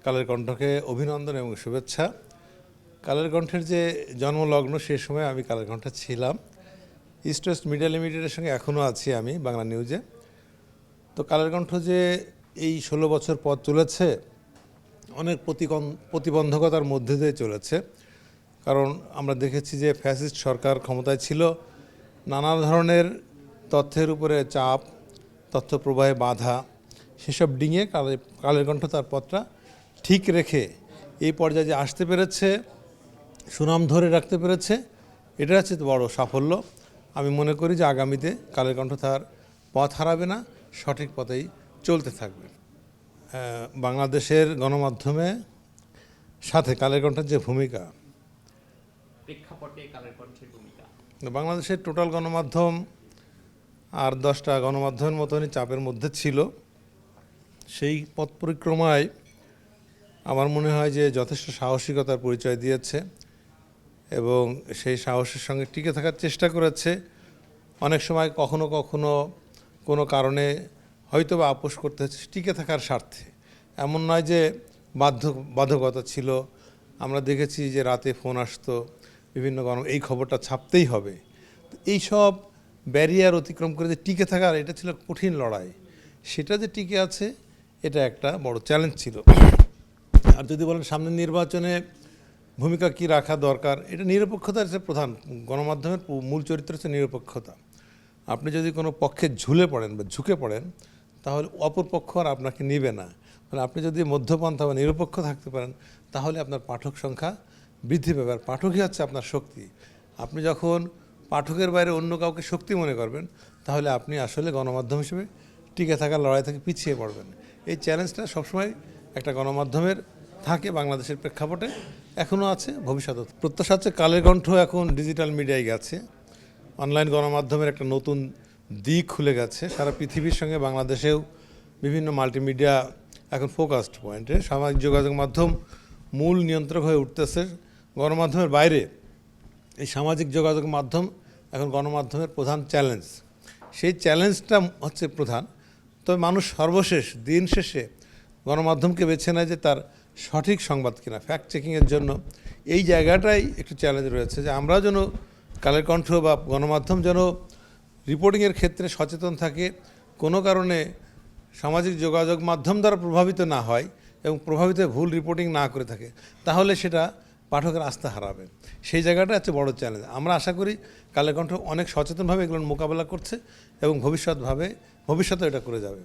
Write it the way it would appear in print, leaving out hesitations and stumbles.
কালের কণ্ঠকে অভিনন্দন এবং শুভেচ্ছা। কালের কণ্ঠের যে জন্মলগ্ন সে সময় আমি কালের কণ্ঠে ছিলাম। ইস্ট ওয়েস্ট মিডিয়া লিমিটেডের সঙ্গে এখনও আছি আমি বাংলা নিউজে। তো কালের কণ্ঠ যে এই 16 বছর পথ চলেছে অনেক প্রতিবন্ধকতার মধ্যে দিয়ে চলেছে। কারণ আমরা দেখেছি যে ফ্যাসিস্ট সরকার ক্ষমতায় ছিল, নানা ধরনের তথ্যের উপরে চাপ, তথ্য প্রবাহে বাধা, সেসব ডিঙে কালের কণ্ঠ তার পথটা ঠিক রেখে এই পর্যায়ে যে আসতে পেরেছে, সুনাম ধরে রাখতে পেরেছে, এটা হচ্ছে বড় সাফল্য। আমি মনে করি যে আগামীতে কালের কণ্ঠ তার পথ হারাবে না, সঠিক পথেই চলতে থাকবে। বাংলাদেশের গণমাধ্যমে সাথে কালের কণ্ঠের যে ভূমিকা, প্রেক্ষাপটে কালের কণ্ঠের ভূমিকা, বাংলাদেশের টোটাল গণমাধ্যম আর 10টা গণমাধ্যমের মতনই চাপের মধ্যে ছিল। সেই পথ পরিক্রমায় আমার মনে হয় যে যথেষ্ট সাহসিকতার পরিচয় দিয়েছে এবং সেই সাহসের সঙ্গে টিকে থাকার চেষ্টা করেছে। অনেক সময় কখনো কখনো কোনো কারণে হয়তো বা আপোষ করতে হচ্ছে টিকে থাকার স্বার্থে। এমন নয় যে বাধ্যকতা ছিল। আমরা দেখেছি যে রাতে ফোন আসতো বিভিন্ন এই খবরটা ছাপতেই হবে। তো এইসব ব্যারিয়ার অতিক্রম করে যে টিকে থাকার, এটা ছিল কঠিন লড়াই। সেটা যে টিকে আছে এটা একটা বড় চ্যালেঞ্জ ছিল। আর যদি বলেন সামনে নির্বাচনে ভূমিকা কি রাখা দরকার, এটা নিরপেক্ষতার যে প্রধান, গণমাধ্যমের মূল চরিত্র হচ্ছে নিরপেক্ষতা। আপনি যদি কোনো পক্ষে ঝুলে পড়েন বা ঝুঁকে পড়েন তাহলে অপর পক্ষ আর আপনাকে নিবে না। মানে আপনি যদি মধ্যপন্থা বা নিরপেক্ষ থাকতে পারেন তাহলে আপনার পাঠক সংখ্যা বৃদ্ধি পাবে। আর পাঠকই হচ্ছে আপনার শক্তি। আপনি যখন পাঠকের বাইরে অন্য কাউকে শক্তি মনে করবেন তাহলে আপনি আসলে গণমাধ্যম হিসেবে টিকে থাকার লড়াই থেকে পিছিয়ে পড়বেন। এই চ্যালেঞ্জটা সবসময় একটা গণমাধ্যমের থাকে, বাংলাদেশের প্রেক্ষাপটে এখনও আছে, ভবিষ্যতে প্রত্যাশা হচ্ছে কালের কণ্ঠ এখন ডিজিটাল মিডিয়ায় গেছে। অনলাইন গণমাধ্যমের একটা নতুন দিক খুলে গেছে। সারা পৃথিবীর সঙ্গে বাংলাদেশেও বিভিন্ন মাল্টিমিডিয়া এখন ফোকাসড পয়েন্টে। সামাজিক যোগাযোগ মাধ্যম মূল নিয়ন্ত্রক হয়ে উঠতেছে। গণমাধ্যমের বাইরে এই সামাজিক যোগাযোগ মাধ্যম এখন গণমাধ্যমের প্রধান চ্যালেঞ্জ। সেই চ্যালেঞ্জটা হচ্ছে প্রধান। তবে মানুষ সর্বশেষ দিন শেষে গণমাধ্যমকে বেছে নেয় যে তার সঠিক সংবাদ কিনা, ফ্যাক্ট চেকিংয়ের জন্য। এই জায়গাটাই একটু চ্যালেঞ্জ রয়েছে যে আমরা যেন কালের কণ্ঠ বা গণমাধ্যম যেন রিপোর্টিংয়ের ক্ষেত্রে সচেতন থাকে, কোনো কারণে সামাজিক যোগাযোগ মাধ্যম দ্বারা প্রভাবিত না হয় এবং প্রভাবিত ভুল রিপোর্টিং না করে থাকে, তাহলে সেটা পাঠকের আস্থা হারাবে। সেই জায়গাটা হচ্ছে বড় চ্যালেঞ্জ। আমরা আশা করি কালের কণ্ঠ অনেক সচেতনভাবে এগুলোর মোকাবেলা করছে এবং ভবিষ্যতে এটা করে যাবে।